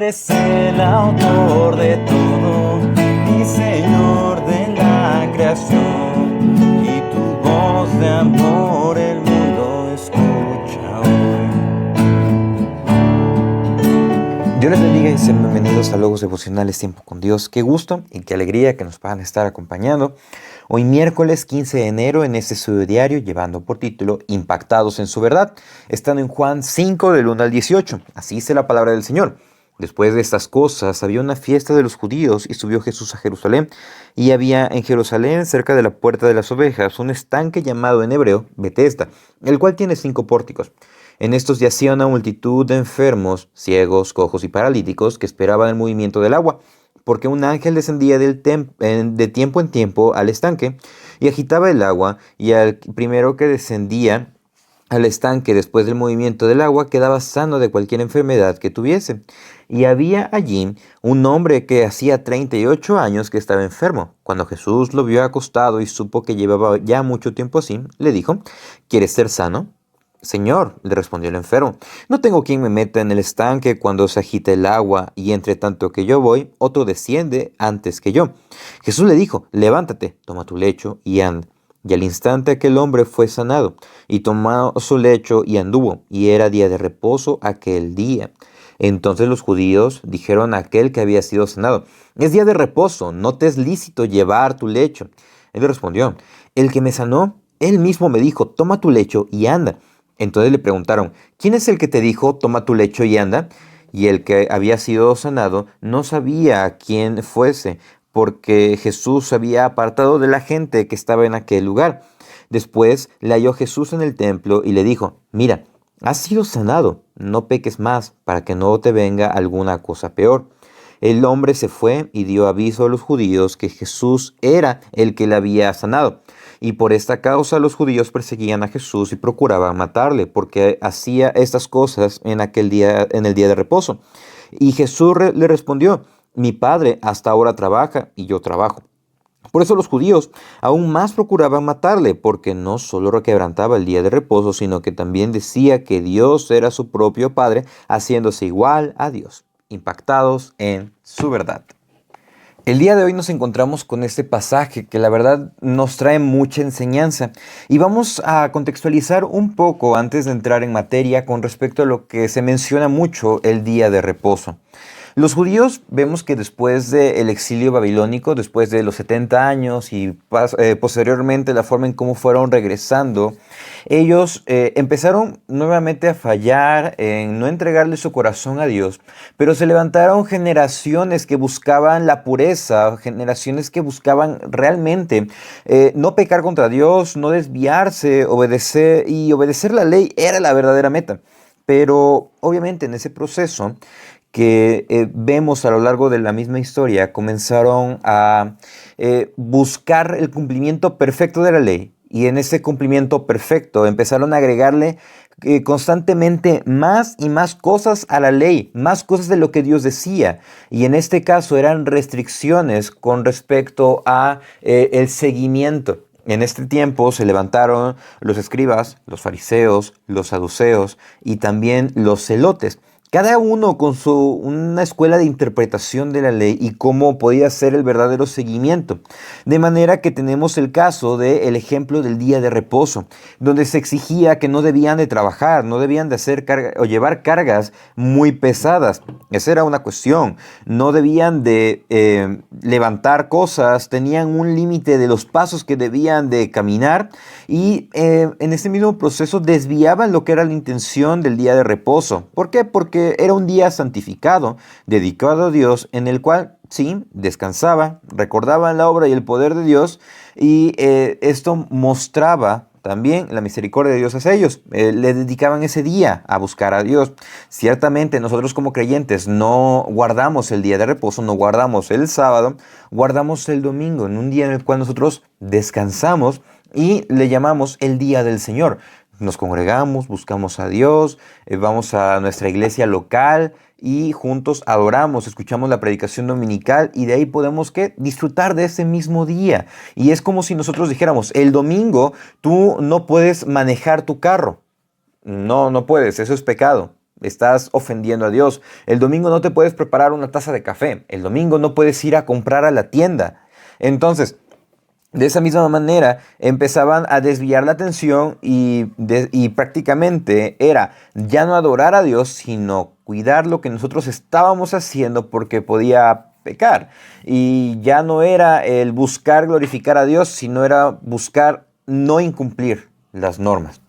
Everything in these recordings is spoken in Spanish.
eres el autor de todo y Señor de la creación, y tu voz de amor el mundo escucha hoy. Dios les bendiga y sean bienvenidos a Logos Devocionales Tiempo con Dios. Qué gusto y qué alegría que nos puedan estar acompañando hoy miércoles 15 de enero en este estudio diario llevando por título Impactados en su verdad, estando en Juan 5 del 1 al 18. Así dice la palabra del Señor. Después de estas cosas había una fiesta de los judíos y subió Jesús a Jerusalén, y había en Jerusalén, cerca de la puerta de las ovejas, un estanque llamado en hebreo Betesda, el cual tiene 5 pórticos. En estos yacía una multitud de enfermos, ciegos, cojos y paralíticos que esperaban el movimiento del agua, porque un ángel descendía de tiempo en tiempo al estanque y agitaba el agua, y al primero que descendía al estanque después del movimiento del agua quedaba sano de cualquier enfermedad que tuviese. Y había allí un hombre que hacía 38 años que estaba enfermo. Cuando Jesús lo vio acostado y supo que llevaba ya mucho tiempo así, le dijo: ¿Quieres ser sano? Señor, le respondió el enfermo, no tengo quien me meta en el estanque cuando se agita el agua, y entre tanto que yo voy, otro desciende antes que yo. Jesús le dijo: levántate, toma tu lecho y anda. Y al instante aquel hombre fue sanado, y tomó su lecho y anduvo, y era día de reposo aquel día. Entonces los judíos dijeron a aquel que había sido sanado: es día de reposo, no te es lícito llevar tu lecho. Él respondió: el que me sanó, él mismo me dijo: toma tu lecho y anda. Entonces le preguntaron: ¿quién es el que te dijo, toma tu lecho y anda? Y el que había sido sanado no sabía quién fuese, porque Jesús se había apartado de la gente que estaba en aquel lugar. Después le halló Jesús en el templo y le dijo: mira, has sido sanado, no peques más, para que no te venga alguna cosa peor. El hombre se fue y dio aviso a los judíos que Jesús era el que le había sanado. Y por esta causa los judíos perseguían a Jesús y procuraban matarle, porque hacía estas cosas en aquel día, en el día de reposo. Y Jesús le respondió: mi Padre hasta ahora trabaja y yo trabajo. Por eso los judíos aún más procuraban matarle, porque no solo requebrantaba el día de reposo, sino que también decía que Dios era su propio Padre, haciéndose igual a Dios. Impactados en su verdad. El día de hoy nos encontramos con este pasaje que la verdad nos trae mucha enseñanza, y vamos a contextualizar un poco antes de entrar en materia con respecto a lo que se menciona mucho, el día de reposo. Los judíos vemos que después del exilio babilónico, después de los 70 años y posteriormente la forma en cómo fueron regresando, ellos empezaron nuevamente a fallar en no entregarle su corazón a Dios, pero se levantaron generaciones que buscaban la pureza, generaciones que buscaban realmente no pecar contra Dios, no desviarse, obedecer la ley era la verdadera meta. Pero obviamente en ese proceso que vemos a lo largo de la misma historia, comenzaron a buscar el cumplimiento perfecto de la ley, y en ese cumplimiento perfecto empezaron a agregarle constantemente más y más cosas a la ley, más cosas de lo que Dios decía, y en este caso eran restricciones con respecto a el seguimiento. En este tiempo se levantaron los escribas, los fariseos, los saduceos y también los celotes, cada uno con una escuela de interpretación de la ley y cómo podía ser el verdadero seguimiento. De manera que tenemos el caso del ejemplo del día de reposo, donde se exigía que no debían de trabajar, no debían de hacer carga o llevar cargas muy pesadas. Esa era una cuestión. No debían de levantar cosas, tenían un límite de los pasos que debían de caminar, y en ese mismo proceso desviaban lo que era la intención del día de reposo. ¿Por qué? Porque era un día santificado, dedicado a Dios, en el cual, sí, descansaban, recordaban la obra y el poder de Dios, y esto mostraba también la misericordia de Dios hacia ellos. Le dedicaban ese día a buscar a Dios. Ciertamente nosotros como creyentes no guardamos el día de reposo, no guardamos el sábado, guardamos el domingo, en un día en el cual nosotros descansamos y le llamamos el día del Señor. Nos congregamos, buscamos a Dios, vamos a nuestra iglesia local y juntos adoramos, escuchamos la predicación dominical, y de ahí podemos disfrutar de ese mismo día. Y es como si nosotros dijéramos: el domingo tú no puedes manejar tu carro. No, no puedes, eso es pecado. estás ofendiendo a Dios. El domingo no te puedes preparar una taza de café. El domingo no puedes ir a comprar a la tienda. Entonces, de esa misma manera empezaban a desviar la atención y prácticamente era ya no adorar a Dios, sino cuidar lo que nosotros estábamos haciendo porque podía pecar. Y ya no era el buscar glorificar a Dios, sino era buscar no incumplir las normas.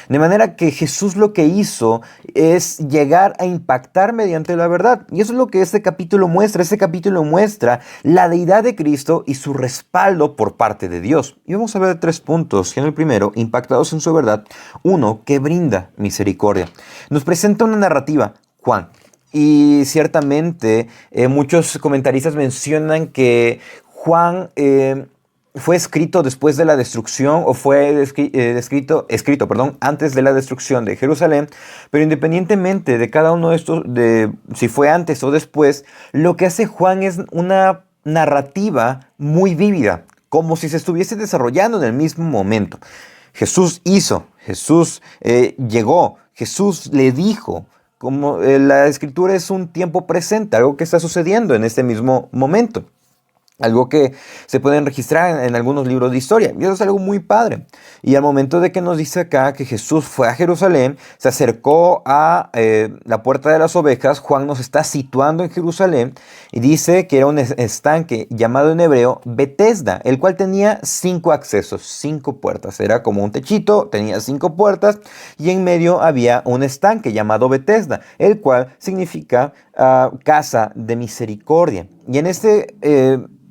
De manera que Jesús lo que hizo es llegar a impactar mediante la verdad. Y eso es lo que este capítulo muestra. Este capítulo muestra la deidad de Cristo y su respaldo por parte de Dios. Y vamos a ver 3 puntos. En el primero, impactados en su verdad. 1, que brinda misericordia. Nos presenta una narrativa, Juan. Y ciertamente muchos comentaristas mencionan que Juan fue escrito después de la destrucción o fue escrito antes de la destrucción de Jerusalén, pero independientemente de cada uno de estos, de si fue antes o después, lo que hace Juan es una narrativa muy vívida, como si se estuviese desarrollando en el mismo momento. Jesús hizo, Jesús llegó, Jesús le dijo. Como la escritura es un tiempo presente, algo que está sucediendo en este mismo momento. Algo que se pueden registrar en algunos libros de historia. Y eso es algo muy padre. Y al momento de que nos dice acá que Jesús fue a Jerusalén, se acercó a la puerta de las ovejas, Juan nos está situando en Jerusalén y dice que era un estanque llamado en hebreo Betesda, el cual tenía 5 accesos, 5 puertas. Era como un techito, tenía 5 puertas y en medio había un estanque llamado Betesda, el cual significa casa de misericordia. Y en este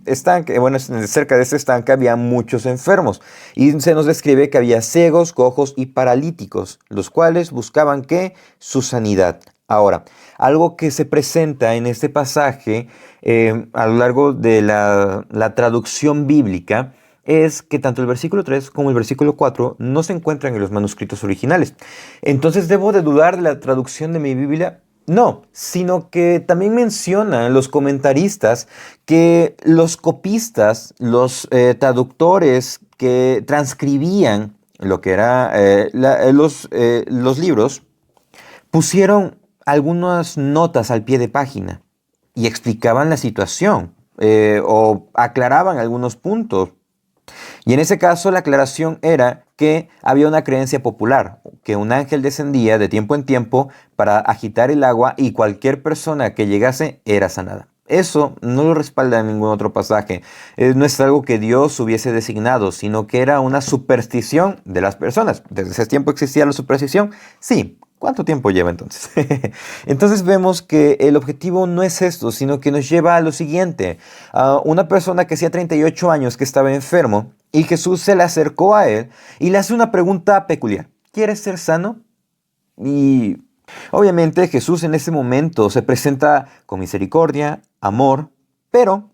estanque, bueno, cerca de este estanque había muchos enfermos y se nos describe que había ciegos, cojos y paralíticos, los cuales buscaban ¿qué? Su sanidad. Ahora, algo que se presenta en este pasaje a lo largo de la traducción bíblica es que tanto el versículo 3 como el versículo 4 no se encuentran en los manuscritos originales. Entonces, ¿debo de dudar de la traducción de mi Biblia? No, sino que también mencionan los comentaristas que los copistas, los traductores que transcribían lo que eran los libros, pusieron algunas notas al pie de página y explicaban la situación o aclaraban algunos puntos. Y en ese caso la aclaración era que había una creencia popular, que un ángel descendía de tiempo en tiempo para agitar el agua y cualquier persona que llegase era sanada. Eso no lo respalda en ningún otro pasaje. No es algo que Dios hubiese designado, sino que era una superstición de las personas. ¿Desde ese tiempo existía la superstición? Sí. ¿Cuánto tiempo lleva entonces? Entonces vemos que el objetivo no es esto, sino que nos lleva a lo siguiente. Una persona que hacía 38 años que estaba enfermo y Jesús se le acercó a él y le hace una pregunta peculiar. ¿Quieres ser sano? Y obviamente Jesús en ese momento se presenta con misericordia, amor, pero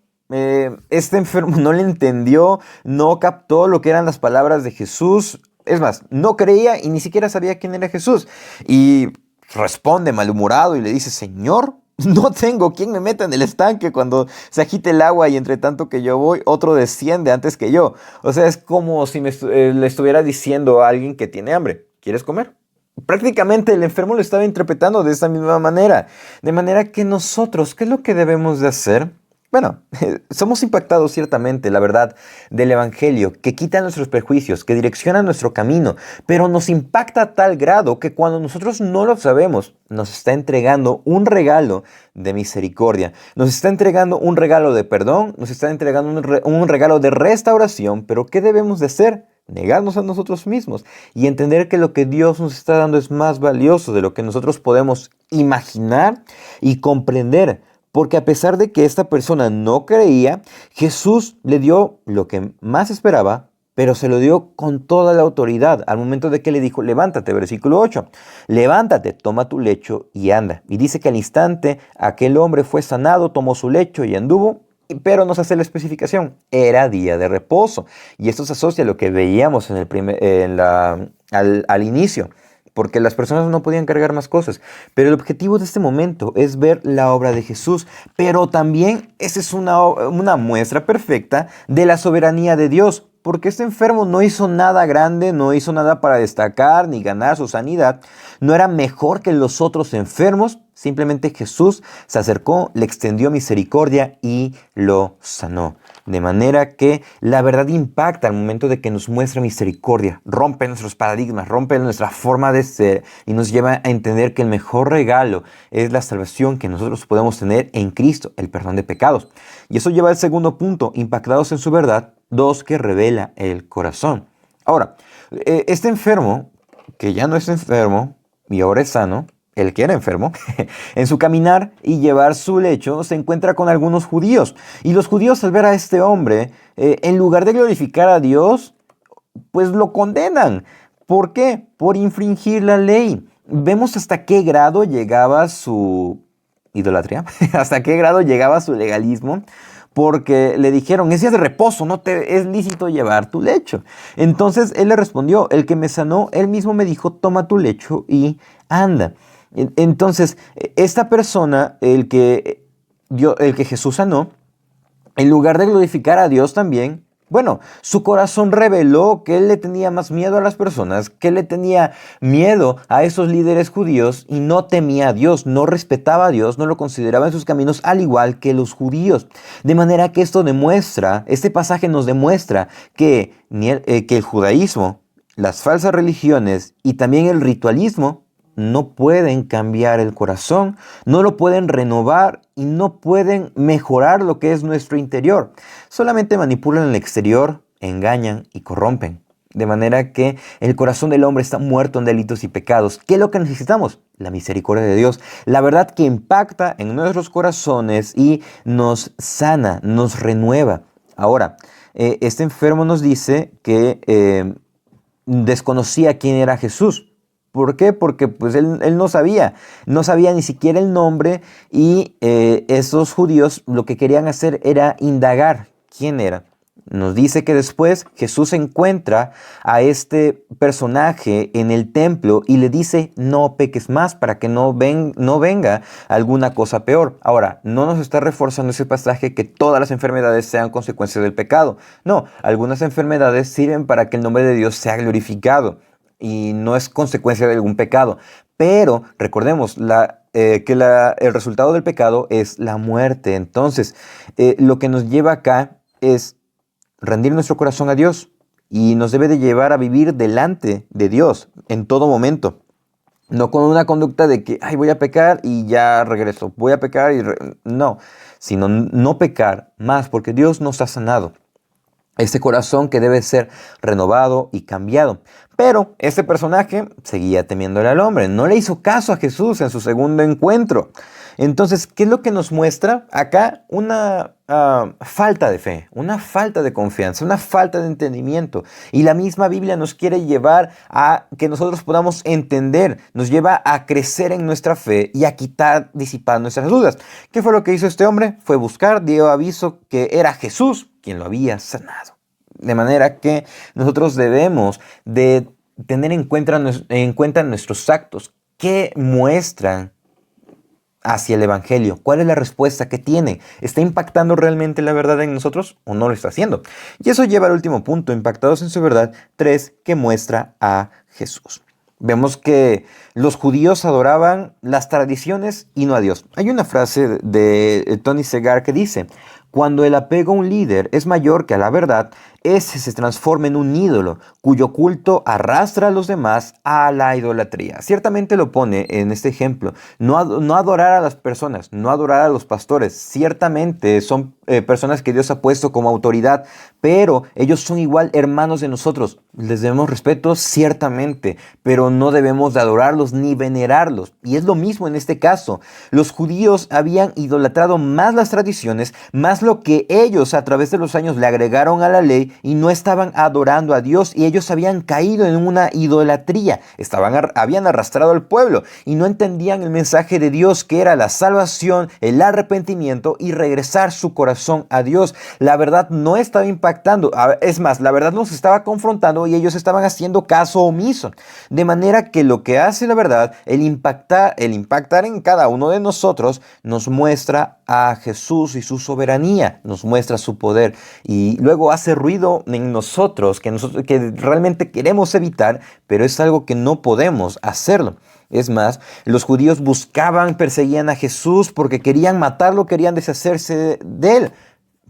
este enfermo no le entendió, no captó lo que eran las palabras de Jesús. Es más, no creía y ni siquiera sabía quién era Jesús. Y responde malhumorado y le dice, Señor, no tengo quien me meta en el estanque cuando se agite el agua y entre tanto que yo voy, otro desciende antes que yo. O sea, es como si le estuviera diciendo a alguien que tiene hambre, ¿quieres comer? Prácticamente el enfermo lo estaba interpretando de esa misma manera. De manera que nosotros, ¿qué es lo que debemos de hacer? Bueno, somos impactados ciertamente, la verdad, del Evangelio, que quita nuestros prejuicios, que direcciona nuestro camino, pero nos impacta a tal grado que cuando nosotros no lo sabemos, nos está entregando un regalo de misericordia, nos está entregando un regalo de perdón, nos está entregando un regalo de restauración, pero ¿qué debemos de hacer? Negarnos a nosotros mismos y entender que lo que Dios nos está dando es más valioso de lo que nosotros podemos imaginar y comprender. Porque a pesar de que esta persona no creía, Jesús le dio lo que más esperaba, pero se lo dio con toda la autoridad. Al momento de que le dijo, levántate, versículo 8, levántate, toma tu lecho y anda. Y dice que al instante aquel hombre fue sanado, tomó su lecho y anduvo, pero nos hace la especificación, era día de reposo. Y esto se asocia a lo que veíamos al inicio. Porque las personas no podían cargar más cosas. Pero el objetivo de este momento es ver la obra de Jesús. Pero también esa es una muestra perfecta de la soberanía de Dios. porque este enfermo no hizo nada grande, no hizo nada para destacar ni ganar su sanidad, no era mejor que los otros enfermos, simplemente Jesús se acercó, le extendió misericordia y lo sanó. De manera que la verdad impacta al momento de que nos muestra misericordia, rompe nuestros paradigmas, rompe nuestra forma de ser y nos lleva a entender que el mejor regalo es la salvación que nosotros podemos tener en Cristo, el perdón de pecados. Y eso lleva al segundo punto, impactados en su verdad, 2, que revela el corazón. Ahora, este enfermo, que ya no es enfermo y ahora es sano, el que era enfermo, en su caminar y llevar su lecho, se encuentra con algunos judíos. Y los judíos, al ver a este hombre, en lugar de glorificar a Dios, pues lo condenan. ¿Por qué? Por infringir la ley. Vemos hasta qué grado llegaba su idolatría, hasta qué grado llegaba su legalismo, porque le dijeron, es día de reposo, no te es lícito llevar tu lecho. Entonces él le respondió, el que me sanó, él mismo me dijo, toma tu lecho y anda. Entonces, esta persona, el que Jesús sanó, en lugar de glorificar a Dios también, bueno, su corazón reveló que él le tenía más miedo a las personas, que él le tenía miedo a esos líderes judíos y no temía a Dios, no respetaba a Dios, no lo consideraba en sus caminos al igual que los judíos. De manera que este pasaje nos demuestra que el judaísmo, las falsas religiones y también el ritualismo no pueden cambiar el corazón, no lo pueden renovar y no pueden mejorar lo que es nuestro interior. Solamente manipulan el exterior, engañan y corrompen. De manera que el corazón del hombre está muerto en delitos y pecados. ¿Qué es lo que necesitamos? La misericordia de Dios. La verdad que impacta en nuestros corazones y nos sana, nos renueva. Ahora, este enfermo nos dice que desconocía quién era Jesús. ¿Por qué? Porque pues él no sabía ni siquiera el nombre y esos judíos lo que querían hacer era indagar quién era. Nos dice que después Jesús encuentra a este personaje en el templo y le dice no peques más para que no venga alguna cosa peor. Ahora, no nos está reforzando ese pasaje que todas las enfermedades sean consecuencias del pecado. No, algunas enfermedades sirven para que el nombre de Dios sea glorificado y no es consecuencia de algún pecado. Pero recordemos el resultado del pecado es la muerte. Entonces, lo que nos lleva acá es rendir nuestro corazón a Dios y nos debe de llevar a vivir delante de Dios en todo momento. No con una conducta de que, voy a pecar y ya regreso. Voy a pecar no, sino no pecar más porque Dios nos ha sanado. Este corazón que debe ser renovado y cambiado. Pero este personaje seguía temiéndole al hombre. No le hizo caso a Jesús en su segundo encuentro. Entonces, ¿qué es lo que nos muestra acá? Una falta de fe, una falta de confianza, una falta de entendimiento. Y la misma Biblia nos quiere llevar a que nosotros podamos entender, nos lleva a crecer en nuestra fe y a disipar nuestras dudas. ¿Qué fue lo que hizo este hombre? Fue buscar, dio aviso que era Jesús quien lo había sanado. De manera que nosotros debemos de tener en cuenta nuestros actos que muestran hacia el Evangelio. ¿Cuál es la respuesta que tiene? ¿Está impactando realmente la verdad en nosotros o no lo está haciendo? Y eso lleva al último punto, impactados en su verdad, 3, que muestra a Jesús. Vemos que los judíos adoraban las tradiciones y no a Dios. Hay una frase de Tony Segar que dice: cuando el apego a un líder es mayor que a la verdad, ese se transforma en un ídolo, cuyo culto arrastra a los demás a la idolatría. Ciertamente lo pone en este ejemplo. No adorar a las personas, no adorar a los pastores. Ciertamente son personas que Dios ha puesto como autoridad, pero ellos son igual hermanos de nosotros. Les debemos respeto, ciertamente, pero no debemos de adorarlos ni venerarlos. Y es lo mismo en este caso. Los judíos habían idolatrado más las tradiciones, más lo que ellos a través de los años le agregaron a la ley, y no estaban adorando a Dios, y ellos habían caído en una idolatría. Habían arrastrado al pueblo y no entendían el mensaje de Dios, que era la salvación, el arrepentimiento y regresar su corazón a Dios. La verdad no estaba impactando, es más, la verdad nos estaba confrontando y ellos estaban haciendo caso omiso. De manera que lo que hace la verdad, el impactar en cada uno de nosotros, nos muestra a Jesús y su soberanía, nos muestra su poder, y luego hace ruido metido en nosotros, que realmente queremos evitar, pero es algo que no podemos hacerlo. Es más, los judíos buscaban, perseguían a Jesús porque querían matarlo, querían deshacerse de él.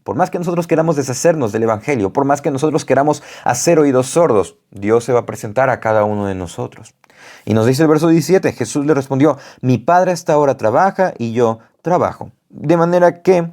Por más que nosotros queramos deshacernos del Evangelio, por más que nosotros queramos hacer oídos sordos, Dios se va a presentar a cada uno de nosotros. Y nos dice el verso 17, Jesús le respondió, mi Padre a esta hora trabaja y yo trabajo. De manera que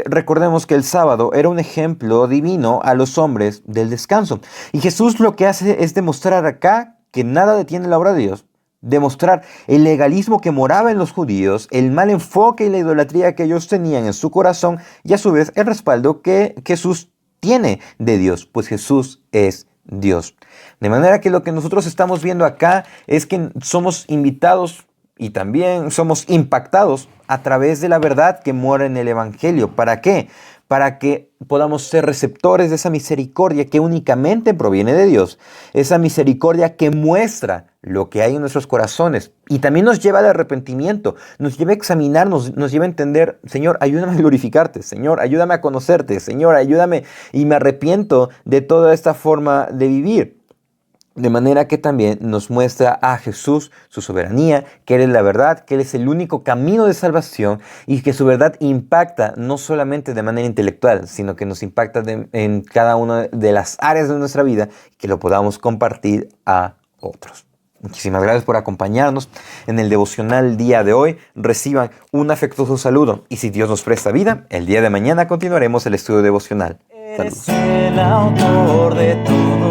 recordemos que el sábado era un ejemplo divino a los hombres del descanso. Y Jesús lo que hace es demostrar acá que nada detiene la obra de Dios. Demostrar el legalismo que moraba en los judíos, el mal enfoque y la idolatría que ellos tenían en su corazón y a su vez el respaldo que Jesús tiene de Dios, pues Jesús es Dios. De manera que lo que nosotros estamos viendo acá es que somos invitados y también somos impactados a través de la verdad que mora en el Evangelio. ¿Para qué? Para que podamos ser receptores de esa misericordia que únicamente proviene de Dios. Esa misericordia que muestra lo que hay en nuestros corazones y también nos lleva al arrepentimiento, nos lleva a examinarnos, nos lleva a entender, Señor, ayúdame a glorificarte, Señor, ayúdame a conocerte, Señor, ayúdame y me arrepiento de toda esta forma de vivir. De manera que también nos muestra a Jesús su soberanía, que Él es la verdad, que Él es el único camino de salvación y que su verdad impacta no solamente de manera intelectual, sino que nos impacta en cada una de las áreas de nuestra vida, que lo podamos compartir a otros. Muchísimas gracias por acompañarnos en el devocional día de hoy. Reciban un afectuoso saludo y si Dios nos presta vida, el día de mañana continuaremos el estudio devocional. Eres el autor de todo.